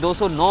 209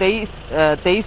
23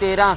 13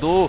2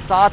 7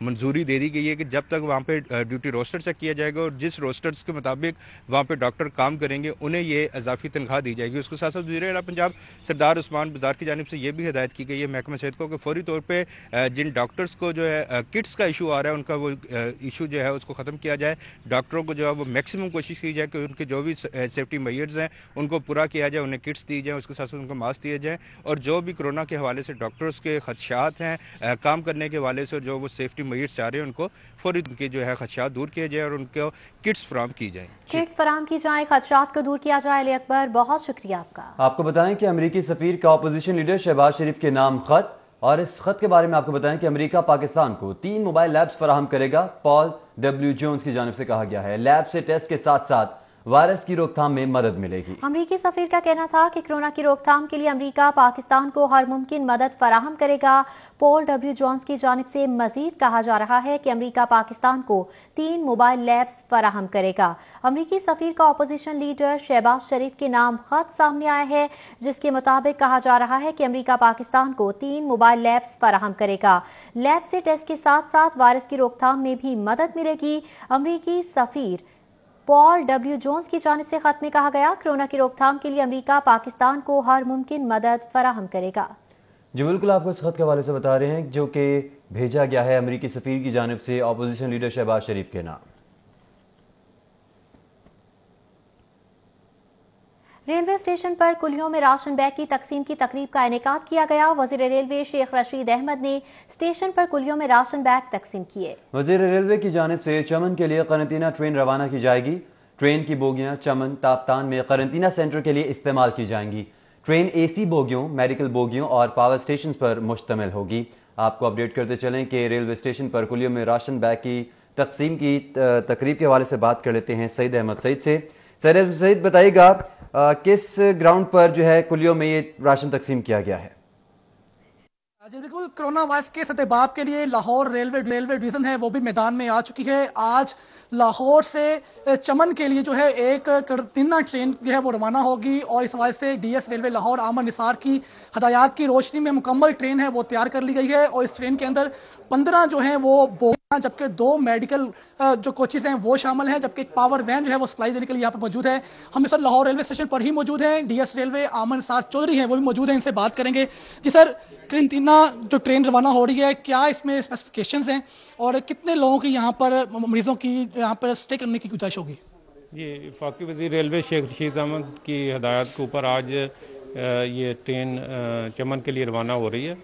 منظوری دے دی گئی ہے کہ جب تک وہاں پہ ڈیوٹی روسٹر چیک کیا جائے گا اور جس روسٹرز کے مطابق وہاں پہ ڈاکٹر کام کریں گے انہیں یہ اضافی تنخواہ دی جائے گی۔ اس کے ساتھ ساتھ وزیر اعلیٰ پنجاب سردار عثمان بزدار کی جانب سے یہ بھی ہدایت کی گئی ہے محکمہ صحت کو کہ فوری طور پہ جن ڈاکٹرز کو جو ہے کٹس کا ایشو آ رہا ہے ان کا وہ ایشو جو ہے اس کو ختم کیا جائے، ڈاکٹروں کو جو ہے وہ میکسیمم کوشش کی جائے کہ ان کے جو بھی سیفٹی میئرز ہیں ان کو پورا کیا جائے، انہیں کٹس دی جائیں، اس کے ساتھ ساتھ ان کو ماسک دیے جائیں، اور جو بھی کرونا کے حوالے سے ڈاکٹرز کے خدشات ہیں کام کرنے کے حوالے سے جو وہ سیفٹی میئرز چاہ رہے ہیں ان کو فوری ان کے جو ہے خدشات دور کیے جائے اور ان کو کٹس فراہم کی جائیں، کٹس فراہم کی جائیں، خدشات کو دور کیا جائے۔ علی اکبر بہت شکریہ آپ کا۔ آپ کو بتائیں کہ امریکی سفیر کا اپوزیشن لیڈر شہباز شریف کے نام خط، اور اس خط کے بارے میں آپ کو بتائیں کہ امریکہ پاکستان کو 3 موبائل لیبز فراہم کرے گا۔ پال ڈبلیو جونز کی جانب سے کہا گیا ہے لیب سے ٹیسٹ کے ساتھ ساتھ وائرس کی روک تھام میں مدد ملے گی۔ امریکی سفیر کا کہنا تھا کہ کورونا کی روک تھام کے لیے امریکہ پاکستان کو ہر ممکن مدد فراہم کرے گا۔ پال ڈبلیو جونز کی جانب سے مزید کہا جا رہا ہے کہ امریکہ پاکستان کو 3 موبائل لیبز فراہم کرے گا۔ امریکی سفیر کا اپوزیشن لیڈر شہباز شریف کے نام خط سامنے آیا ہے جس کے مطابق کہا جا رہا ہے کہ امریکہ پاکستان کو 3 موبائل لیبز فراہم کرے گا۔ لیب سے ٹیسٹ کے ساتھ ساتھ وائرس کی روک تھام میں بھی مدد ملے گی۔ امریکی سفیر پال ڈبلیو جونز کی جانب سے خط میں کہا گیا کورونا کی روک تھام کے لیے امریکہ پاکستان کو ہر ممکن مدد فراہم کرے گا۔ جی بالکل، آپ کو اس خط کے حوالے سے بتا رہے ہیں جو کہ بھیجا گیا ہے امریکی سفیر کی جانب سے اپوزیشن لیڈر شہباز شریف کے نام۔ ریلوے اسٹیشن پر کلیوں میں راشن بیگ کی تقسیم کی تقریب کا انعقاد کیا گیا۔ وزیر ریلوے شیخ رشید احمد نے اسٹیشن پر کلیوں میں راشن بیگ تقسیم کیے۔ وزیر ریلوے کی جانب سے چمن کے لیے قرنطینہ ٹرین روانہ کی جائے گی۔ ٹرین کی بوگیاں چمن تافتان میں قرنطینہ سینٹر کے لیے استعمال کی جائیں گی۔ ٹرین اے سی بوگیوں، میڈیکل بوگیوں اور پاور اسٹیشنز پر مشتمل ہوگی۔ آپ کو اپڈیٹ کرتے چلیں کہ ریلوے اسٹیشن پر کلیوں میں راشن بیگ کی تقسیم کی تقریب کے حوالے سے بات کر لیتے ہیں سعید احمد سعید سے۔ سعید بتائیے گا کس گراؤنڈ پر جو ہے کلیوں میں یہ راشن تقسیم کیا گیا ہے؟ جی بالکل، کرونا وائرس کے ستباب کے لیے لاہور ریلوے ڈویژن ہے وہ بھی میدان میں آ چکی ہے۔ آج لاہور سے چمن کے لیے جو ہے ایک قرنطینہ ٹرین جو ہے وہ روانہ ہوگی، اور اس حوالے سے ڈی ایس ریلوے لاہور عامر نثار کی ہدایات کی روشنی میں مکمل ٹرین ہے وہ تیار کر لی گئی ہے، اور اس ٹرین کے اندر 15 جو ہیں وہ بوگیاں، جبکہ 2 میڈیکل جو کوچز ہیں وہ شامل ہیں، جبکہ ایک پاور وین جو ہے وہ سپلائی دینے کے لیے یہاں پر موجود ہے۔ ہم اس وقت لاہور ریلوے اسٹیشن پر ہی موجود ہیں، ڈی ایس ریلوے عامر نثار چودھری ہیں وہ بھی موجود ہیں، ان سے بات کریں گے۔ جی سر، قرنطینہ جو ٹرین روانہ ہو رہی ہے کیا اس میں اسپیسیفکیشنز ہیں اور کتنے لوگوں کی یہاں پر مریضوں کی یہاں پر اسٹے کرنے کی گنجائش ہوگی؟ جی، وفاقی وزیر ریلوے شیخ رشید احمد کی ہدایات کے اوپر آج یہ ٹرین چمن کے لیے روانہ ہو رہی ہے۔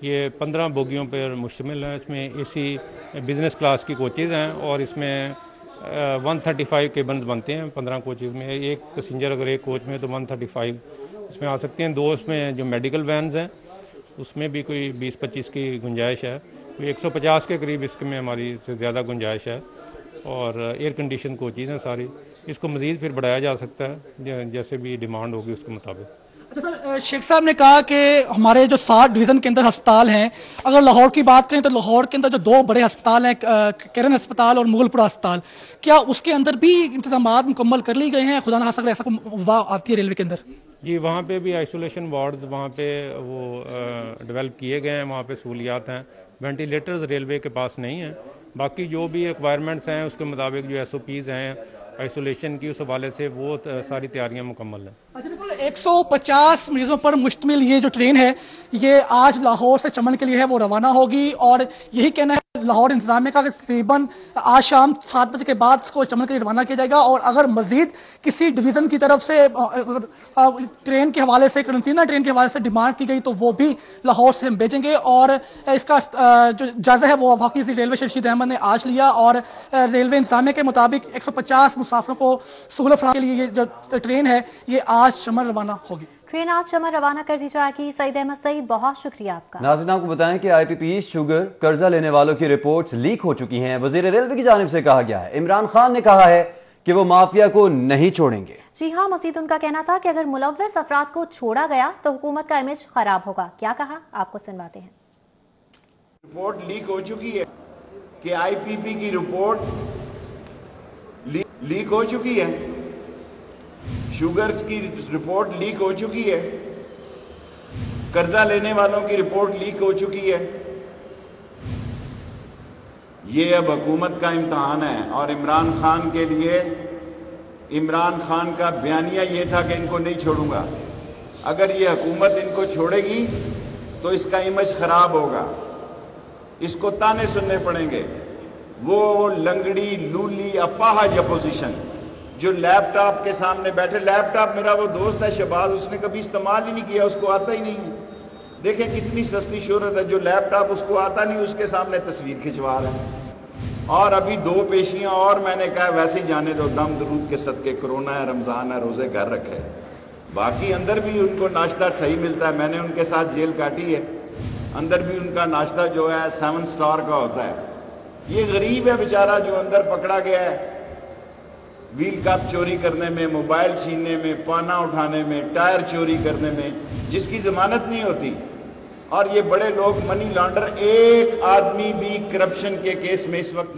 یہ 15 بوگیوں پر مشتمل ہے، اس میں اے سی بزنس کلاس کی کوچز ہیں، اور اس میں 135 کیبنز بنتے ہیں 15 کوچز میں۔ ایک پیسنجر اگر ایک کوچ میں تو 135 اس میں آ سکتے ہیں۔ 2 اس میں جو میڈیکل وینز ہیں اس میں بھی کوئی 20-25 کی گنجائش ہے، 150 کے قریب اس میں ہماری سے زیادہ گنجائش ہے، اور ایئر کنڈیشن کوچز ہیں ساری۔ اس کو مزید پھر بڑھایا جا سکتا ہے جیسے بھی ڈیمانڈ ہوگی اس کے مطابق۔ اچھا سر، شیخ صاحب نے کہا کہ ہمارے جو 7 ڈویژن کے اندر ہسپتال ہیں، اگر لاہور کی بات کریں تو لاہور کے اندر جو 2 بڑے ہسپتال ہیں، کرن ہسپتال اور مغل پورہ ہسپتال، کیا اس کے اندر بھی انتظامات مکمل کر لی گئے ہیں؟ خدا نخواستہ اگر ایسا کوئی وبا آتی ہے ریلوے کے اندر؟ جی، وہاں پہ بھی آئسولیشن وارڈز وہاں پہ وہ ڈیولپ کیے گئے ہیں، وہاں پہ سہولیات ہیں۔ وینٹیلیٹرز ریلوے کے پاس نہیں ہیں، باقی جو بھی ریکوائرمنٹس ہیں اس کے مطابق جو SOPs ہیں آئسولیشن کی اس حوالے سے وہ ساری تیاریاں مکمل ہیں۔ اچھا بالکل، 150 مریضوں پر مشتمل یہ جو ٹرین ہے یہ آج لاہور سے چمن کے لیے ہے وہ روانہ ہوگی، اور یہی کہنا ہے لاہور انتظامیہ کا کہ تقریباً آج شام 7 بجے کے بعد اس کو چمن کے لیے روانہ کیا جائے گا، اور اگر مزید کسی ڈویژن کی طرف سے ٹرین کے حوالے سے قرنطینہ ٹرین کے حوالے سے ڈیمانڈ کی گئی تو وہ بھی لاہور سے ہم بھیجیں گے، اور اس کا جو جائزہ ہے وہ وفاقی وزیر ریلوے شیخ رشید احمد نے آج لیا، اور ریلوے انتظامیہ کے مطابق 150 مسافروں کو سہولت فراہم کے لیے یہ جو ٹرین ہے یہ آج چمن روانہ ہوگی۔ ٹرین آج چمن روانہ کر دی جائے گی۔ سعید احمد سعید، بہت شکریہ آپ کا۔ ناظرین، آپ کو بتائیں کہ IPP شوگر قرضہ لینے والوں کی رپورٹس لیک ہو چکی ہیں۔ وزیر ریلوے کی جانب سے کہا گیا ہے، عمران خان نے کہا ہے کہ وہ مافیا کو نہیں چھوڑیں گے۔ جی ہاں، مزید ان کا کہنا تھا کہ اگر ملوث افراد کو چھوڑا گیا تو حکومت کا امیج خراب ہوگا۔ کیا کہا، آپ کو سنواتے ہیں۔ رپورٹ لیک ہو چکی ہے کہ IPP کی رپورٹ لیک ہو چکی ہے، شوگرز کی رپورٹ لیک ہو چکی ہے، قرضہ لینے والوں کی رپورٹ لیک ہو چکی ہے۔ یہ اب حکومت کا امتحان ہے، اور عمران خان کے لیے عمران خان کا بیانیہ یہ تھا کہ ان کو نہیں چھوڑوں گا. اگر یہ حکومت ان کو چھوڑے گی تو اس کا امیج خراب ہوگا، اس کو تانے سننے پڑیں گے. وہ لنگڑی لولی اپاہج اپوزیشن جو لیپ ٹاپ کے سامنے بیٹھے، لیپ ٹاپ میرا وہ دوست ہے شہباز، اس نے کبھی استعمال ہی نہیں کیا، اس کو آتا ہی نہیں. دیکھیں کتنی سستی شہرت ہے، جو لیپ ٹاپ اس کو آتا نہیں اس کے سامنے تصویر کھنچوا رہا ہے. اور ابھی 2 پیشیاں اور میں نے کہا ویسے ہی جانے دو، دم درود کے صدقے، کرونا ہے، رمضان ہے، روزے گھر رکھے. باقی اندر بھی ان کو ناشتہ صحیح ملتا ہے، میں نے ان کے ساتھ جیل کاٹی ہے، اندر بھی ان کا ناشتہ جو ہے 7 سٹار کا ہوتا ہے. یہ غریب ہے بیچارہ جو اندر پکڑا گیا ہے ویل کپ چوری کرنے میں، موبائل چھیننے میں، پانا اٹھانے میں، ٹائر چوری کرنے میں، جس کی ضمانت نہیں ہوتی. اور یہ بڑے لوگ منی لانڈر، ایک آدمی بھی کرپشن کے کیس میں اس وقت.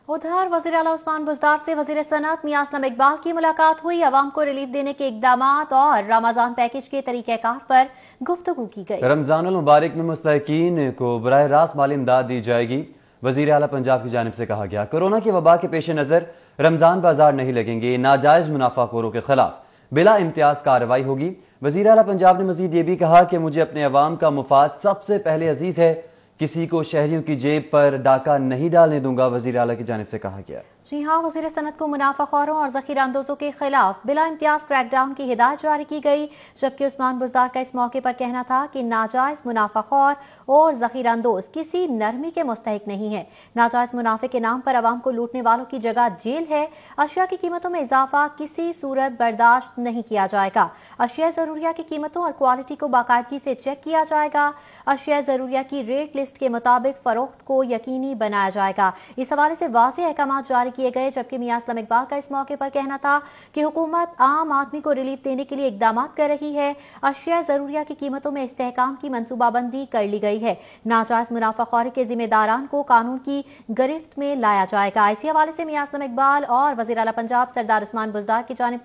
ادھر وزیر اعلیٰ عثمان بزدار سے وزیر صنعت میاں اسلم اقبال کی ملاقات ہوئی. عوام کو ریلیف دینے کے اقدامات اور رمضان پیکج کے طریقہ کار پر گفتگو کی گئی. رمضان المبارک میں مستحقین کو براہ راست مالی امداد دی جائے گی. وزیر اعلیٰ پنجاب کی جانب سے کہا گیا کورونا کی وبا کے پیش نظر رمضان بازار نہیں لگیں گے، ناجائز منافع خوروں کے خلاف بلا امتیاز کارروائی ہوگی. وزیر اعلیٰ پنجاب نے مزید یہ بھی کہا کہ مجھے اپنے عوام کا مفاد سب سے پہلے عزیز ہے، کسی کو شہریوں کی جیب پر ڈاکہ نہیں ڈالنے دوں گا، وزیر اعلیٰ کی جانب سے کہا گیا. جی ہاں، وزیر صنعت کو منافع خوروں اور ذخیرہ اندوزوں کے خلاف بلا امتیاز کریک ڈاؤن کی ہدایت جاری کی گئی، جبکہ عثمان بزدار کا اس موقع پر کہنا تھا کہ ناجائز منافع خور اور ذخیرہ اندوز کسی نرمی کے مستحق نہیں ہے. ناجائز منافع کے نام پر عوام کو لوٹنے والوں کی جگہ جیل ہے. اشیاء کی قیمتوں میں اضافہ کسی صورت برداشت نہیں کیا جائے گا. اشیاء ضروریہ کی قیمتوں اور کوالٹی کو باقاعدگی سے چیک کیا جائے گا. اشیاء ضروریہ کی ریٹ لسٹ کے مطابق فروخت کو یقینی بنایا جائے گا. اس حوالے سے واضح احکامات جاری کیے گئے، جبکہ میاں اسلم اقبال کا اس موقع پر کہنا تھا کہ حکومت عام آدمی کو ریلیف دینے کے لیے اقدامات کر رہی ہے. اشیاء ضروریہ کی قیمتوں میں استحکام کی منصوبہ بندی کر لی گئی ہے. ناجائز منافع خوری کے ذمہ داران کو قانون کی گرفت میں لایا جائے گا. اسی حوالے سے میاں اسلم اقبال اور وزیر اعلیٰ پنجاب سردار عثمان بزدار کی جانب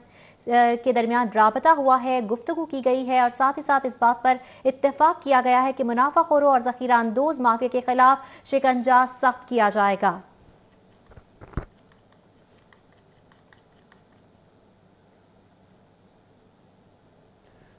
کے درمیان رابطہ ہوا ہے، گفتگو کی گئی ہے، اور ساتھ ہی ساتھ اس بات پر اتفاق کیا گیا ہے کہ منافع خوروں اور ذخیرہ اندوز مافیا کے خلاف شکنجہ سخت کیا جائے گا.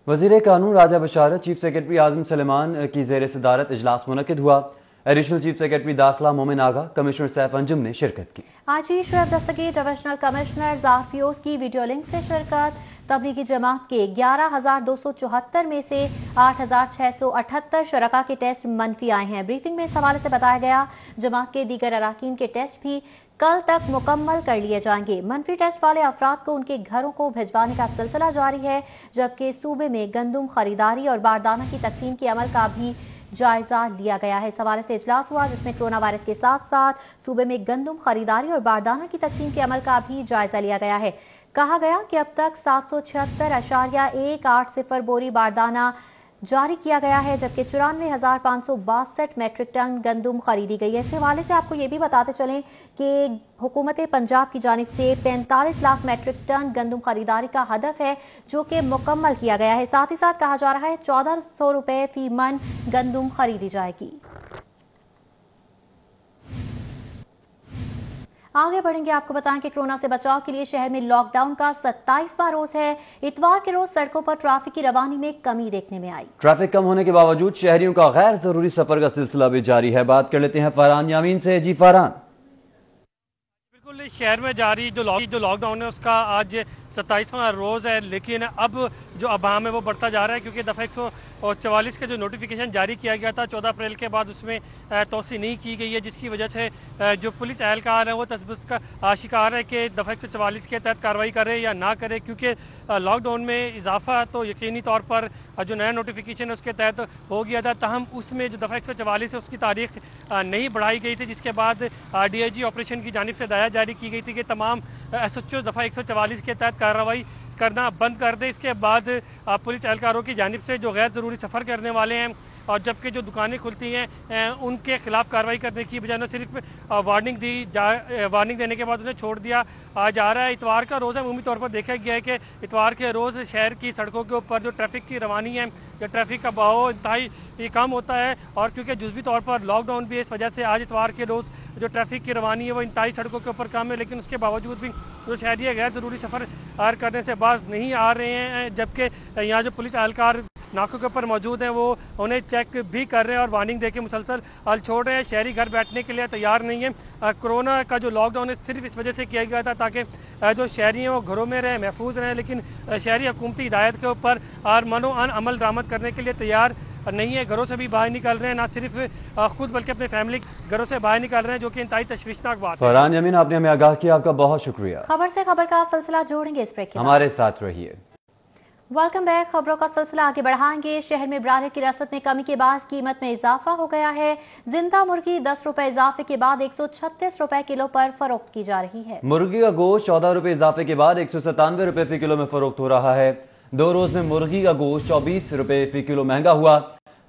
وزیر قانون راجہ بشارت، چیف سیکرٹری اعظم سلیمان کی زیر صدارت اجلاس منعقد ہوا. ایڈیشنل چیف سیکرٹری داخلہ مومن آغا، کمشنر سیف انجم نے شرکت کی. آج ہی شعیب دستگیر ڈویژنل کمشنر زارفیوز کی ویڈیو لنک سے شرکت. تبلیغی جماعت کے 11,274 میں سے 8,678 شرکاء کے ٹیسٹ منفی آئے ہیں. بریفنگ میں اس حوالے سے بتایا گیا جماعت کے دیگر اراکین کے ٹیسٹ بھی کل تک مکمل کر لیے جائیں گے. منفی ٹیسٹ والے افراد کو ان کے گھروں کو بھجوانے کا سلسلہ جاری ہے، جبکہ صوبے میں گندم خریداری اور باردانہ کی تقسیم کے عمل کا بھی جائزہ لیا گیا ہے. اس حوالے سے اجلاس ہوا جس میں کورونا وائرس کے ساتھ ساتھ صوبے میں گندم خریداری اور باردانہ کی تقسیم کے عمل کا بھی جائزہ لیا گیا ہے. کہا گیا کہ اب تک 776.180 بوری باردانہ جاری کیا گیا ہے، جبکہ 94,562 میٹرک ٹن گندم خریدی گئی ہے. اس حوالے سے آپ کو یہ بھی بتاتے چلیں کہ حکومت پنجاب کی جانب سے 45 لاکھ میٹرک ٹن گندم خریداری کا ہدف ہے، جو کہ مکمل کیا گیا ہے. ساتھ ہی ساتھ کہا جا رہا ہے 1,400 روپے فی من گندم خریدی جائے گی. آگے بڑھیں گے، آپ کو بتائیں کہ کورونا سے بچاؤ کے لیے شہر میں لاک ڈاؤن کا 27واں روز ہے. اتوار کے روز سڑکوں پر ٹریفک کی روانی میں کمی دیکھنے میں آئی. ٹریفک کم ہونے کے باوجود شہریوں کا غیر ضروری سفر کا سلسلہ بھی جاری ہے. بات کر لیتے ہیں فرحان یامین سے. جی فرحان. بالکل، شہر میں جاری جو لاک ڈاؤن ہے اس کا آج 27واں روز ہے، لیکن اب جو ابہام ہے وہ بڑھتا جا رہا ہے، کیونکہ دفعہ 144 کا جو نوٹیفیکیشن جاری کیا گیا تھا 14 اپریل کے بعد اس میں توسیع نہیں کی گئی ہے، جس کی وجہ سے جو پولیس اہلکار ہیں وہ تشویش کا شکار ہے کہ دفعہ 144 کے تحت کارروائی کرے یا نہ کرے، کیونکہ لاک ڈاؤن میں اضافہ تو یقینی طور پر جو نیا نوٹیفیکیشن ہے اس کے تحت ہو گیا تھا. تاہم اس میں جو دفعہ 144 ہے اس کی تاریخ نہیں بڑھائی گئی تھی، جس کے بعد ڈی آئی جی آپریشن کی جانب سے ہدایت جاری کی گئی تھی کہ تمام ایس ایچ او دفعہ 144 کے تحت کارروائی کرنا بند کر دیں. اس کے بعد پولیس اہلکاروں کی جانب سے جو غیر ضروری سفر کرنے والے ہیں اور جبکہ جو دکانیں کھلتی ہیں ان کے خلاف کارروائی کرنے کی بجائے صرف وارننگ دینے کے بعد انہیں چھوڑ دیا جا رہا ہے۔ اتوار کا روز ہے، عمومی طور پر دیکھا گیا ہے کہ اتوار کے روز شہر کی سڑکوں کے اوپر جو ٹریفک کی روانی ہے یا ٹریفک کا بہاؤ انتہائی کم ہوتا ہے، اور کیونکہ جزوی طور پر لاک ڈاؤن بھی ہے، اس وجہ سے آج اتوار کے روز جو ٹریفک کی روانی ہے وہ انتہائی سڑکوں کے اوپر کم ہے، لیکن اس کے باوجود بھی جو شہری غیر ضروری سفر کرنے سے باز نہیں آ رہے ہیں، جبکہ یہاں جو پولیس اہلکار ناکوں کے اوپر موجود ہیں وہ انہیں چیک بھی کر رہے ہیں اور وارننگ دے کے مسلسل چھوڑ رہے ہیں۔ شہری گھر بیٹھنے کے لیے تیار نہیں ہے۔ کورونا کا جو لاک ڈاؤن ہے صرف اس وجہ سے کیا گیا تھا تاکہ جو شہری ہیں وہ گھروں میں رہیں، محفوظ رہیں، لیکن شہری حکومتی ہدایت کے اوپر اور منو ان عمل درآمد کرنے کے لیے تیار نہیں ہے، گھروں سے بھی باہر نکل رہے ہیں، نہ صرف خود بلکہ اپنے فیملی گھروں سے باہر نکل رہے ہیں، جو کہ انتہائی تشویشناک بات ہے۔ فرحان یمین، آپ نے ہمیں آگاہ کیا، آپ کا بہت شکریہ۔ خبر سے خبر کا سلسلہ جوڑیں گے اس بریک کے بعد، ہمارے ساتھ رہیے۔ Welcome back. خبروں کا سلسلہ آگے بڑھائیں گے۔ شہر میں برالر کی رسد میں کمی کے باعث قیمت میں اضافہ ہو گیا ہے۔ زندہ مرغی 10 روپے اضافے کے بعد 136 روپے کلو پر فروخت کی جا رہی ہے۔ مرغی کا گوشت 14 روپے اضافے کے بعد 197 روپے فی کلو میں فروخت ہو رہا ہے۔ 2 روز میں مرغی کا گوشت 24 روپے فی کلو مہنگا ہوا۔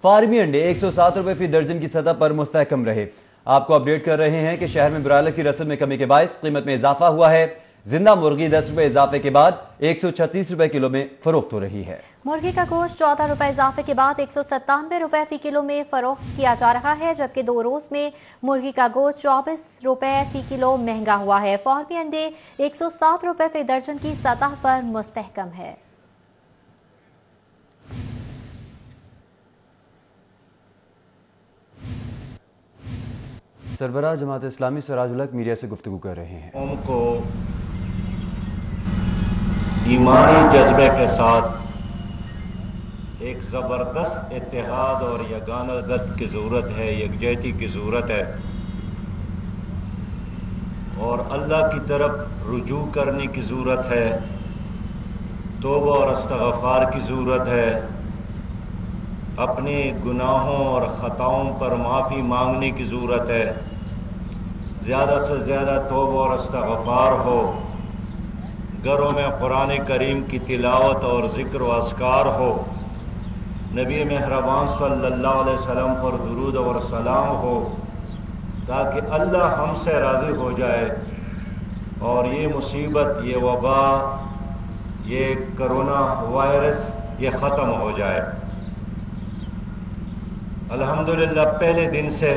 فارمی انڈے 107 روپے فی درجن کی سطح پر مستحکم رہے۔ آپ کو اپڈیٹ کر رہے ہیں کہ شہر میں برالر کی رسد میں کمی کے باعث قیمت میں اضافہ ہوا ہے۔ زندہ مرغی 10 روپے اضافے کے بعد 136 روپے کلو میں فروخت ہو رہی ہے۔ مرغی کا گوشت 14 روپے اضافے کے بعد 197 روپے فی کلو میں فروخت کیا جا رہا ہے، جبکہ 2 روز میں مرغی کا گوشت 24 روپے فی کلو مہنگا ہوا ہے۔ فارمی انڈے 107 روپے فی درجن کی سطح پر مستحکم ہے۔ سربراہ جماعت اسلامی سراج الحق میڈیا سے گفتگو کر رہے ہیں۔ قوم کو ایمانی جذبے کے ساتھ ایک زبردست اتحاد اور یگانگت کی ضرورت ہے، یکجہتی کی ضرورت ہے، اور اللہ کی طرف رجوع کرنے کی ضرورت ہے، توبہ اور استغفار کی ضرورت ہے، اپنے گناہوں اور خطاؤں پر معافی مانگنے کی ضرورت ہے، زیادہ سے زیادہ توبہ اور استغفار ہو، گھروں میں قرآن کریم کی تلاوت اور ذکر و اذکار ہو، نبی مہربان صلی اللہ علیہ وسلم پر درود اور سلام ہو، تاکہ اللہ ہم سے راضی ہو جائے اور یہ مصیبت، یہ وبا، یہ کرونا وائرس یہ ختم ہو جائے۔ الحمدللہ پہلے دن سے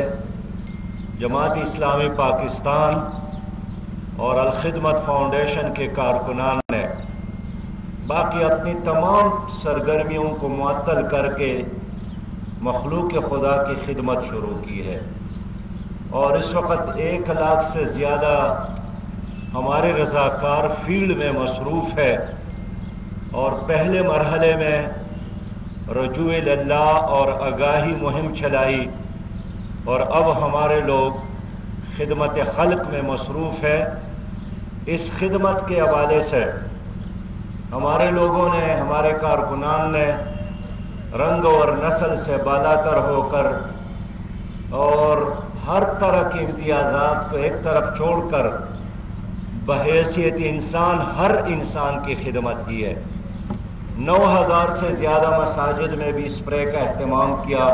جماعت اسلامی پاکستان اور الخدمت فاؤنڈیشن کے کارکنان نے باقی اپنی تمام سرگرمیوں کو معطل کر کے مخلوق خدا کی خدمت شروع کی ہے، اور اس وقت 1 لاکھ سے زیادہ ہمارے رضاکار فیلڈ میں مصروف ہے، اور پہلے مرحلے میں رجوع اللہ اور آگاہی مہم چلائی، اور اب ہمارے لوگ خدمت خلق میں مصروف ہے۔ اس خدمت کے حوالے سے ہمارے لوگوں نے، ہمارے کارکنان نے رنگ اور نسل سے بالاتر ہو کر اور ہر طرح کے امتیازات کو ایک طرف چھوڑ کر بحیثیت انسان ہر انسان کی خدمت کی ہے۔ 9000 سے زیادہ مساجد میں بھی اسپرے کا اہتمام کیا،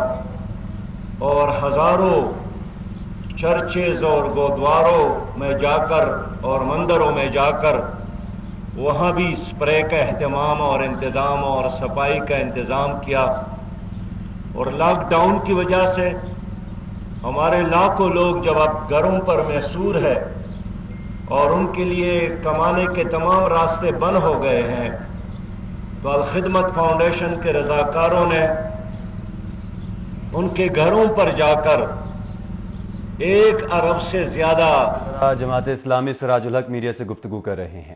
اور ہزاروں چرچز اور گودواروں میں جا کر اور مندروں میں جا کر وہاں بھی اسپرے کا اہتمام اور انتظام اور صفائی کا انتظام کیا۔ اور لاک ڈاؤن کی وجہ سے ہمارے لاکھوں لوگ جب اب گھروں پر محصور ہے اور ان کے لیے کمانے کے تمام راستے بند ہو گئے ہیں، تو الخدمت فاؤنڈیشن کے رضاکاروں نے ان کے گھروں پر جا کر 1 ارب سے زیادہ جماعت اسلامی سراج الحق میڈیا سے گفتگو کر رہے ہیں۔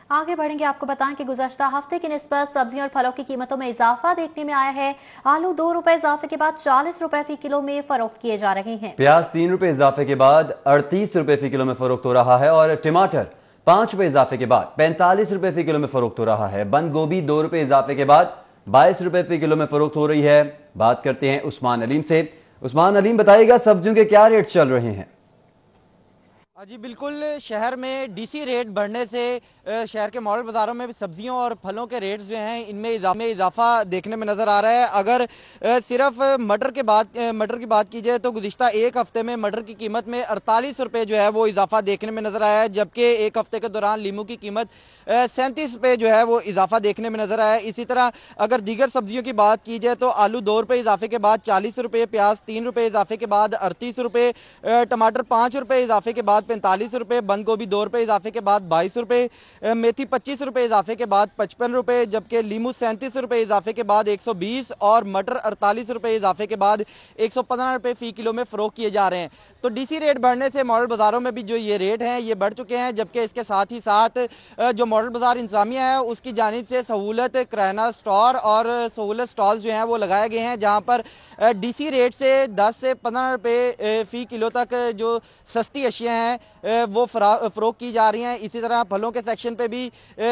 آگے بڑھیں گے، آپ کو بتائیں کہ گزشتہ ہفتے کی نسبت سبزیوں اور پھلوں کی قیمتوں میں اضافہ دیکھنے میں آیا ہے۔ آلو 2 روپے اضافے کے بعد 40 روپے فی کلو میں فروخت کیے جا رہے ہیں۔ پیاز 3 روپے اضافے کے بعد 38 روپے فی کلو میں فروخت ہو رہا ہے، اور ٹماٹر 5 روپے اضافے کے بعد 45 روپے فی کلو میں فروخت ہو رہا ہے۔ بند گوبھی 2 روپے اضافے کے بعد 22 روپے فی کلو میں فروخت ہو رہی ہے۔ بات کرتے ہیں عثمان علیم سے۔ عثمان علیم، بتائیے گا سبزیوں کے کیا ریٹ چل رہے ہیں؟ جی بالکل، شہر میں ڈی سی ریٹ بڑھنے سے شہر کے ماڈل بازاروں میں بھی سبزیوں اور پھلوں کے ریٹس جو ہیں ان میں اضافہ دیکھنے میں نظر آ رہا ہے۔ اگر صرف مٹر کی بات کی جائے تو گزشتہ ایک ہفتے میں مٹر کی قیمت میں 48 روپے جو ہے وہ اضافہ دیکھنے میں نظر آیا ہے، جبکہ ایک ہفتے کے دوران لیموں کی قیمت 37 روپے جو ہے وہ اضافہ دیکھنے میں نظر آیا ہے۔ اسی طرح اگر دیگر سبزیوں کی بات کی جائے تو آلو 2 روپے اضافے کے بعد 40 روپے، پیاز 3 روپے اضافے کے بعد 38 روپے، ٹماٹر 5 روپے اضافے کے بعد 45 روپے، بند گوبھی 2 روپے اضافے کے بعد 22 روپے، میتھی 25 روپے اضافے کے بعد 55 روپے، جبکہ لیمو 37 روپے اضافے کے بعد 120 اور مٹر 48 روپے اضافے کے بعد 115 روپے فی کلو میں فروخت کیے جا رہے ہیں۔ تو ڈی سی ریٹ بڑھنے سے ماڈل بازاروں میں بھی جو یہ ریٹ ہیں یہ بڑھ چکے ہیں، جبکہ اس کے ساتھ ہی ساتھ جو ماڈل بازار انتظامیہ ہے اس کی جانب سے سہولت کرائنہ اسٹور اور سہولت سٹالز جو ہیں وہ لگائے گئے ہیں، جہاں پر ڈی سی ریٹ سے 10 سے 15 روپے فی کلو تک جو سستی اشیاء ہیں وہ فروخت کی جا رہی ہیں۔ اسی طرح پھلوں کے سیکشن پہ بھی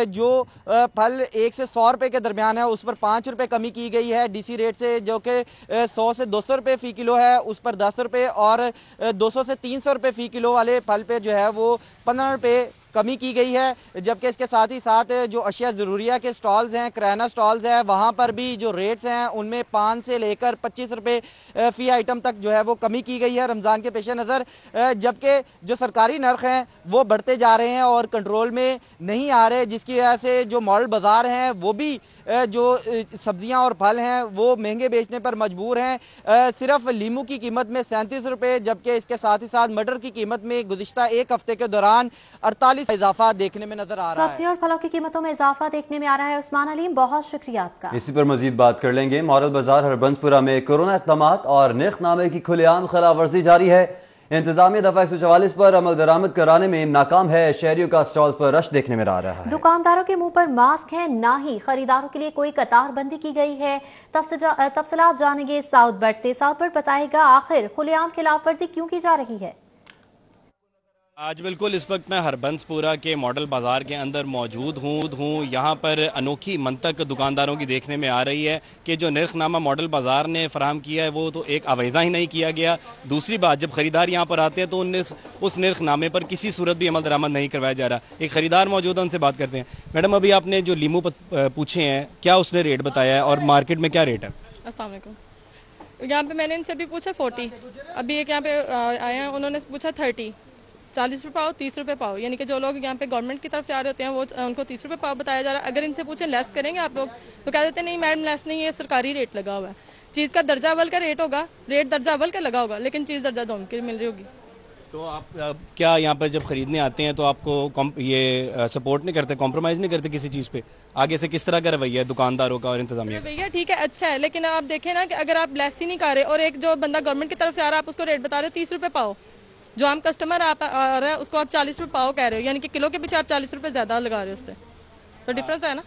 جو پھل 1 سے 100 روپے کے درمیان ہے اس پر 5 روپے کمی کی گئی ہے ڈی سی ریٹ سے، جو کہ 100 سے 200 روپے فی کلو ہے اس پر 10 روپے، اور 200 سے 300 روپے فی کلو والے پھل پہ جو ہے وہ 15 روپے کمی کی گئی ہے۔ جبکہ اس کے ساتھ ہی ساتھ جو اشیاء ضروریہ کے سٹالز ہیں، کرائنہ سٹالز ہیں، وہاں پر بھی جو ریٹس ہیں ان میں 5 سے لے کر 25 روپے فی آئٹم تک جو ہے وہ کمی کی گئی ہے رمضان کے پیش نظر، جبکہ جو سرکاری نرخ ہیں وہ بڑھتے جا رہے ہیں اور کنٹرول میں نہیں آ رہے، جس کی وجہ سے جو ماڈل بازار ہیں وہ بھی جو سبزیاں اور پھل ہیں وہ مہنگے بیچنے پر مجبور ہیں۔ صرف لیمو کی قیمت میں 37 روپے، جبکہ اس کے ساتھ ہی ساتھ مٹر کی قیمت میں گزشتہ ایک ہفتے کے دوران 48 اضافہ دیکھنے میں نظر آ رہا ہے۔ سبزیوں اور پھلوں کی قیمتوں میں اضافہ دیکھنے میں آ رہا ہے۔ عثمان علیم، بہت شکریہ آپ کا۔ اسی پر مزید بات کر لیں گے۔ ماڈل بازار ہربنس پورہ میں کورونا اقدامات اور نرخ نامے کی کھلے عام خلاف ورزی جاری ہے۔ انتظامیہ دفعہ 144 پر عمل درآمد کرانے میں ناکام ہے۔ شہریوں کا سٹالز پر رش دیکھنے میں آ رہا ہے۔ دکانداروں کے منہ پر ماسک ہیں، نہ ہی خریداروں کے لیے کوئی قطار بندی کی گئی ہے۔ تفصیلات جانیں گے ساؤتھ بٹ سے۔ ساؤتھ بٹ بتائے گا آخر کھلے عام خلاف ورزی کیوں کی جا رہی ہے؟ آج بالکل اس وقت میں ہربنس پورہ کے ماڈل بازار کے اندر موجود ہوں۔ یہاں پر انوکھی منطق دکانداروں کی دیکھنے میں آ رہی ہے کہ جو نرخ نامہ ماڈل بازار نے فراہم کیا ہے وہ تو ایک آویزہ ہی نہیں کیا گیا۔ دوسری بات، جب خریدار یہاں پر آتے ہیں تو اس نرخ نامے پر کسی صورت بھی عمل درآمد نہیں کروایا جا رہا۔ ایک خریدار موجود ہے، ان سے بات کرتے ہیں۔ میڈم، ابھی آپ نے جو لیمو پوچھے ہیں، کیا اس نے ریٹ بتایا ہے اور مارکیٹ میں کیا ریٹ ہے؟ السلام علیکم۔ یہاں پہ میں نے ان سے بھی پوچھا 40، ابھی ایک یہاں پہ آئے ہیں انہوں نے پوچھا 30، 40 روپے پاؤ، 30 روپے پاؤ، یعنی کہ جو لوگ یہاں پہ گورنمنٹ کی طرف سے آ رہے ہوتے ہیں وہ ان کو 30 روپے پاؤ بتایا جا رہا ہے۔ اگر ان سے پوچھیں لیس کریں گے آپ لوگ تو کہہ دیتے ہیں نہیں میڈم لیس نہیں، یہ سرکاری ریٹ لگا ہوا ہے۔ چیز کا درجہ اول کا ریٹ ہوگا، ریٹ درجہ اول کا لگا ہوگا، لیکن چیز درجہ دوم کی مل رہی ہوگی۔ تو آپ کیا یہاں پر جب خریدنے آتے ہیں تو آپ کو یہ سپورٹ نہیں کرتے، کمپرومائز نہیں کرتے کسی چیز پہ؟ آگے سے کس طرح کا رویہ ہے دکانداروں کا اور انتظامیہ کا؟ بھیا ٹھیک ہے، اچھا ہے، لیکن آپ دیکھیں نا کہ اگر آپ لیس ہی نہیں کر رہے اور ایک جو بندہ گورنمنٹ کی طرف سے آ رہا ہے آپ اس کو ریٹ بتا رہے ہو 30 روپے پاؤ، جو عام کسٹمر آپ آ رہا ہے اس کو آپ 40 روپے پاؤ کہہ رہے ہو، یعنی کہ کلو کے پیچھے آپ 40 روپے زیادہ لگا رہے ہو، اس سے تو ڈفرینس ہے نا۔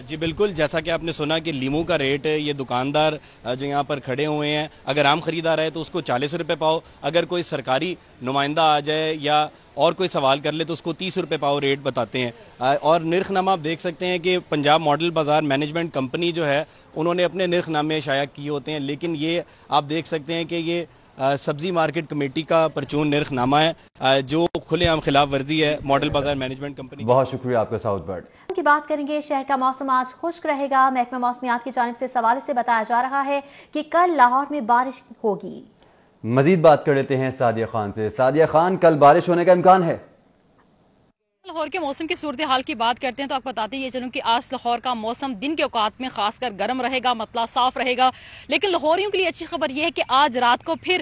جی بالکل، جیسا کہ آپ نے سنا کہ لیمو کا ریٹ یہ دکاندار جو یہاں پر کھڑے ہوئے ہیں، اگر عام خریدار ہے تو اس کو 40 روپے پاؤ، اگر کوئی سرکاری نمائندہ آ جائے یا اور کوئی سوال کر لے تو اس کو 30 روپے پاؤ ریٹ بتاتے ہیں۔ اور نرخ نامہ آپ دیکھ سکتے ہیں کہ پنجاب ماڈل بازار مینجمنٹ کمپنی جو ہے انہوں نے اپنے نرخ نامے شائع کیے ہوتے ہیں، لیکن یہ آپ دیکھ سکتے ہیں کہ یہ سبزی مارکیٹ کمیٹی کا پرچون نرخ نامہ ہے جو کھلے عام خلاف ورزی ہے ماڈل بازار مینجمنٹ کمپنی۔ بہت شکریہ آپ کا ساؤتھ برڈ۔ کی بات کریں گے، شہر کا موسم آج خشک رہے گا۔ محکمہ موسمیات کی جانب سے اس حوالے سے بتایا جا رہا ہے کہ کل لاہور میں بارش ہوگی۔ مزید بات کر لیتے ہیں سعدیہ خان سے۔ سعدیہ خان، کل بارش ہونے کا امکان ہے؟ لاہور کے موسم کی صورتحال کی بات کرتے ہیں تو آپ بتاتے یہ چلوں کہ آج لاہور کا موسم دن کے اوقات میں خاص کر گرم رہے گا، مطلع صاف رہے گا، لیکن لاہوریوں کے لیے اچھی خبر یہ ہے کہ آج رات کو پھر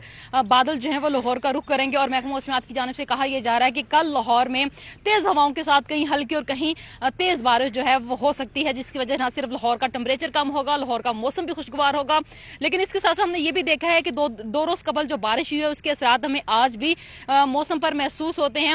بادل جو ہیں وہ لاہور کا رخ کریں گے، اور محکمہ موسمیات کی جانب سے کہا یہ جا رہا ہے کہ کل لاہور میں تیز ہواؤں کے ساتھ کہیں ہلکی اور کہیں تیز بارش جو ہے وہ ہو سکتی ہے، جس کی وجہ نہ صرف لاہور کا ٹمپریچر کم ہوگا، لاہور کا موسم بھی خوشگوار ہوگا، لیکن اس کے ساتھ ہم نے یہ بھی دیکھا ہے کہ دو روز قبل جو بارش ہوئی ہے اس کے اثرات ہمیں آج بھی موسم پر محسوس ہوتے ہیں۔